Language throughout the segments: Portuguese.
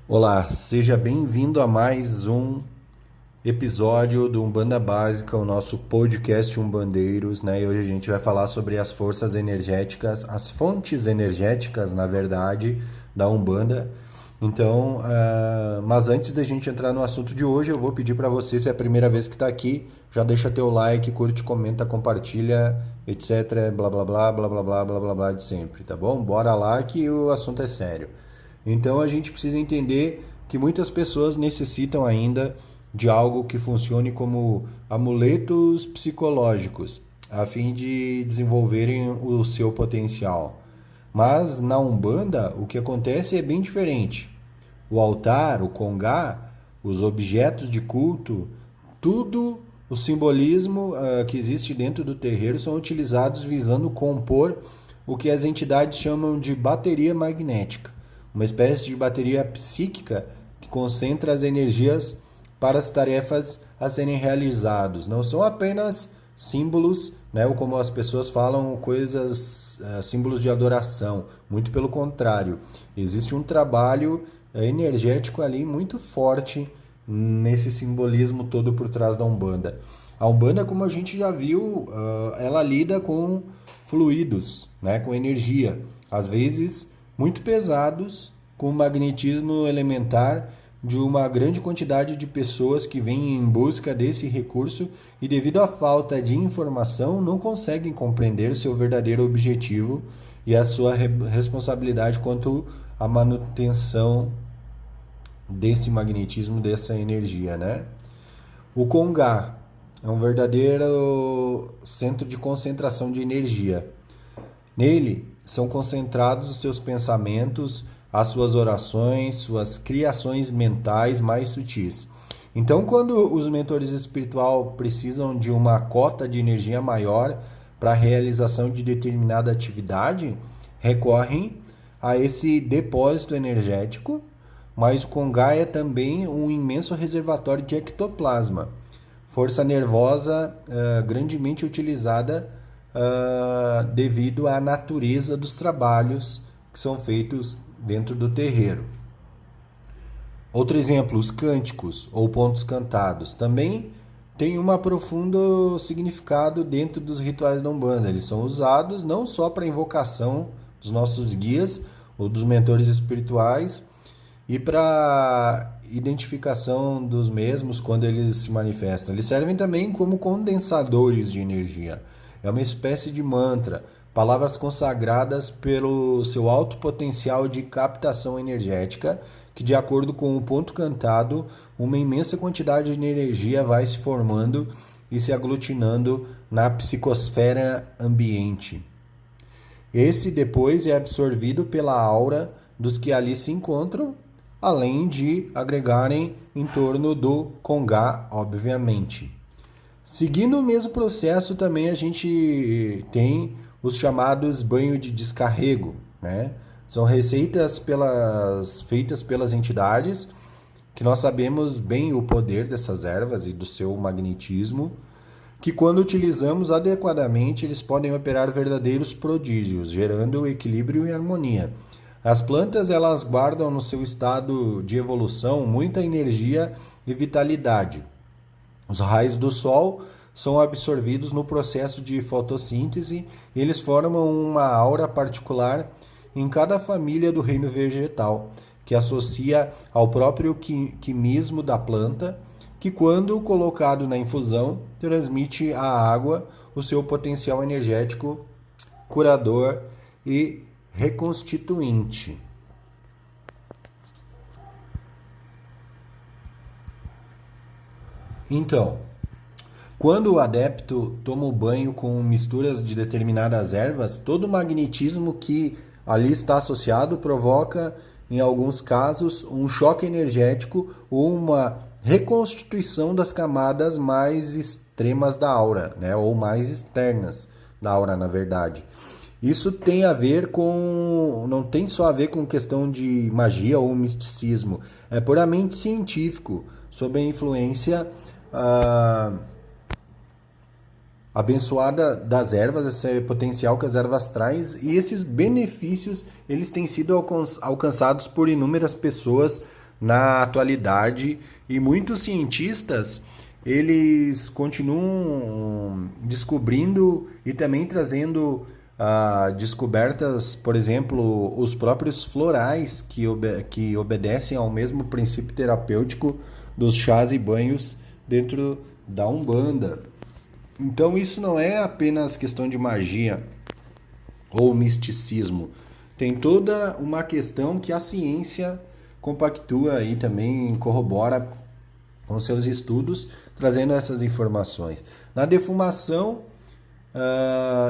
Olá, seja bem-vindo a mais um episódio do Umbanda Básica, o nosso podcast Umbandeiros, né? E hoje a gente vai falar sobre as forças energéticas, as fontes energéticas, na verdade, da Umbanda. Então, mas antes da gente entrar no assunto de hoje, eu vou pedir para você, se é a primeira vez que está aqui, já deixa teu like, curte, comenta, compartilha, etc, blá blá blá, blá blá blá, blá blá blá de sempre, tá bom? Bora lá que o assunto é sério. Então a gente precisa entender que muitas pessoas necessitam ainda de algo que funcione como amuletos psicológicos, a fim de desenvolverem o seu potencial. Mas na Umbanda, o que acontece é bem diferente. O altar, o congá, os objetos de culto, tudo o simbolismo que existe dentro do terreiro são utilizados visando compor o que as entidades chamam de bateria magnética, uma espécie de bateria psíquica que concentra as energias para as tarefas a serem realizadas. Não são apenas símbolos, né, ou como as pessoas falam, coisas, símbolos de adoração. Muito pelo contrário, existe um trabalho energético ali muito forte nesse simbolismo todo por trás da Umbanda. A Umbanda, como a gente já viu, ela lida com fluidos, né, com energia, às vezes muito pesados, com o magnetismo elementar de uma grande quantidade de pessoas que vêm em busca desse recurso e, devido à falta de informação, não conseguem compreender o seu verdadeiro objetivo e a sua responsabilidade quanto à manutenção desse magnetismo, dessa energia, né? O Congá é um verdadeiro centro de concentração de energia. Nele são concentrados os seus pensamentos, as suas orações, suas criações mentais mais sutis. Então, quando os mentores espiritual precisam de uma cota de energia maior para a realização de determinada atividade, recorrem a esse depósito energético, mas o Congá é também um imenso reservatório de ectoplasma, força nervosa grandemente utilizada devido à natureza dos trabalhos que são feitos dentro do terreiro. Outro exemplo, os cânticos ou pontos cantados também têm um profundo significado dentro dos rituais da Umbanda. Eles são usados não só para invocação dos nossos guias ou dos mentores espirituais e para identificação dos mesmos quando eles se manifestam. Eles servem também como condensadores de energia. É uma espécie de mantra, palavras consagradas pelo seu alto potencial de captação energética, que, de acordo com o ponto cantado, uma imensa quantidade de energia vai se formando e se aglutinando na psicosfera ambiente. Esse depois é absorvido pela aura dos que ali se encontram, além de agregarem em torno do Congá, obviamente. Seguindo o mesmo processo, também a gente tem os chamados banhos de descarrego, né? São receitas feitas pelas entidades, que nós sabemos bem o poder dessas ervas e do seu magnetismo, que quando utilizamos adequadamente, eles podem operar verdadeiros prodígios, gerando equilíbrio e harmonia. As plantas, elas guardam no seu estado de evolução muita energia e vitalidade. Os raios do sol são absorvidos no processo de fotossíntese e eles formam uma aura particular em cada família do reino vegetal, que associa ao próprio quimismo da planta, que, quando colocado na infusão, transmite à água o seu potencial energético curador e reconstituinte. Então, quando o adepto toma o banho com misturas de determinadas ervas, todo o magnetismo que ali está associado provoca, em alguns casos, um choque energético ou uma reconstituição das camadas mais extremas da aura, né? Ou mais externas da aura, na verdade. Isso tem a ver com, não tem só a ver com questão de magia ou misticismo, é puramente científico, sob a influência abençoada das ervas, esse potencial que as ervas trazem, e esses benefícios eles têm sido alcançados por inúmeras pessoas na atualidade, e muitos cientistas eles continuam descobrindo e também trazendo descobertas, por exemplo, os próprios florais que obedecem ao mesmo princípio terapêutico dos chás e banhos dentro da Umbanda. Então isso não é apenas questão de magia ou misticismo. Tem toda uma questão que a ciência compactua e também corrobora com seus estudos, trazendo essas informações. Na defumação,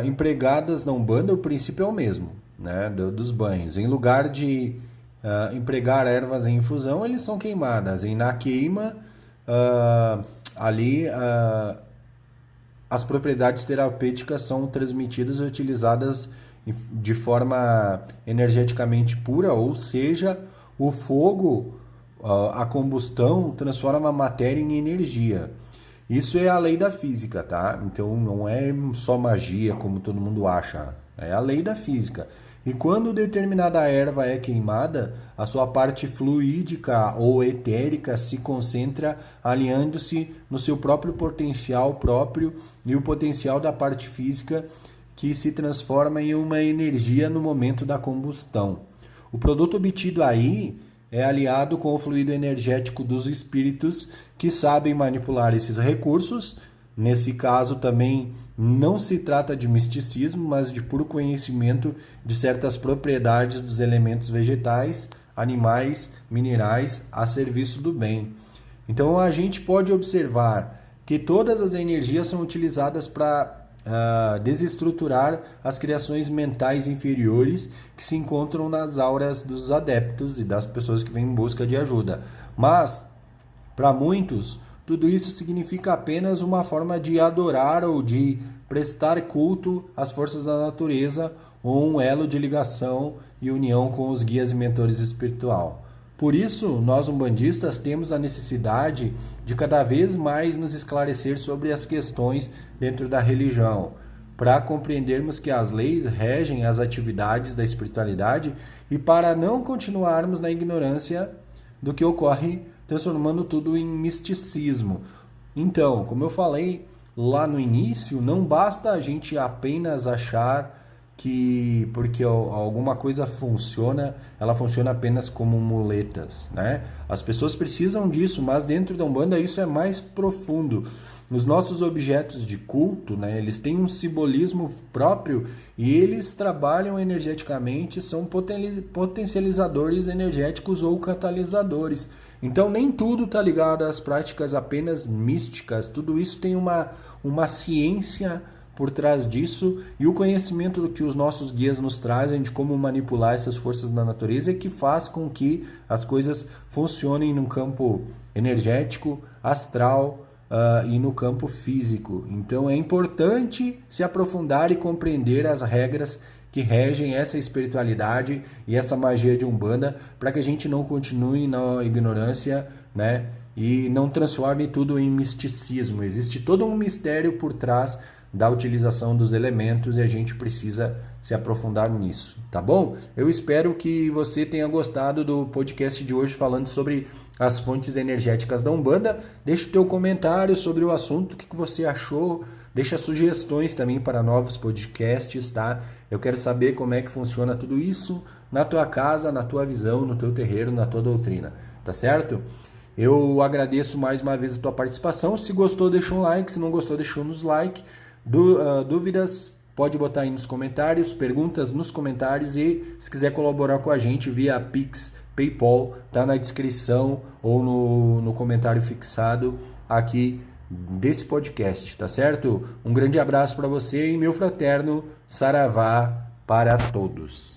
empregadas na Umbanda, o princípio é o mesmo, né, dos banhos. Em lugar de empregar ervas em infusão, eles são queimadas. E na queima, ali as propriedades terapêuticas são transmitidas e utilizadas de forma energeticamente pura, ou seja, o fogo, a combustão, transforma a matéria em energia. Isso é a lei da física, tá? Então não é só magia como todo mundo acha, é a lei da física. E quando determinada erva é queimada, a sua parte fluídica ou etérica se concentra, alinhando-se no seu próprio potencial próprio e o potencial da parte física, que se transforma em uma energia no momento da combustão. O produto obtido aí é aliado com o fluido energético dos espíritos que sabem manipular esses recursos. Nesse caso também não se trata de misticismo, mas de puro conhecimento de certas propriedades dos elementos vegetais, animais, minerais a serviço do bem. Então a gente pode observar que todas as energias são utilizadas para desestruturar as criações mentais inferiores que se encontram nas auras dos adeptos e das pessoas que vêm em busca de ajuda. Mas, para muitos, tudo isso significa apenas uma forma de adorar ou de prestar culto às forças da natureza, ou um elo de ligação e união com os guias e mentores espiritual. Por isso, nós umbandistas temos a necessidade de cada vez mais nos esclarecer sobre as questões dentro da religião, para compreendermos que as leis regem as atividades da espiritualidade e para não continuarmos na ignorância do que ocorre, transformando tudo em misticismo. Então, como eu falei lá no início, não basta a gente apenas achar que porque alguma coisa funciona, ela funciona apenas como muletas, né? As pessoas precisam disso, mas dentro da Umbanda isso é mais profundo. Os nossos objetos de culto, né, eles têm um simbolismo próprio e eles trabalham energeticamente, são potencializadores energéticos ou catalisadores. Então nem tudo está ligado às práticas apenas místicas, tudo isso tem uma ciência por trás disso, e o conhecimento do que os nossos guias nos trazem de como manipular essas forças da natureza é que faz com que as coisas funcionem no campo energético, astral e no campo físico. Então é importante se aprofundar e compreender as regras que regem essa espiritualidade e essa magia de Umbanda, para que a gente não continue na ignorância, né? E não transforme tudo em misticismo. Existe todo um mistério por trás da utilização dos elementos e a gente precisa se aprofundar nisso, tá bom? Eu espero que você tenha gostado do podcast de hoje falando sobre as fontes energéticas da Umbanda. Deixa o teu comentário sobre o assunto, o que você achou, deixa sugestões também para novos podcasts, tá? Eu quero saber como é que funciona tudo isso na tua casa, na tua visão, no teu terreiro, na tua doutrina, tá certo? Eu agradeço mais uma vez a tua participação. Se gostou, deixa um like, se não gostou, deixa um dislike. Dúvidas, pode botar aí nos comentários, perguntas nos comentários, e se quiser colaborar com a gente via Pix, PayPal, tá na descrição ou no comentário fixado aqui desse podcast, tá certo? Um grande abraço para você e meu fraterno saravá para todos.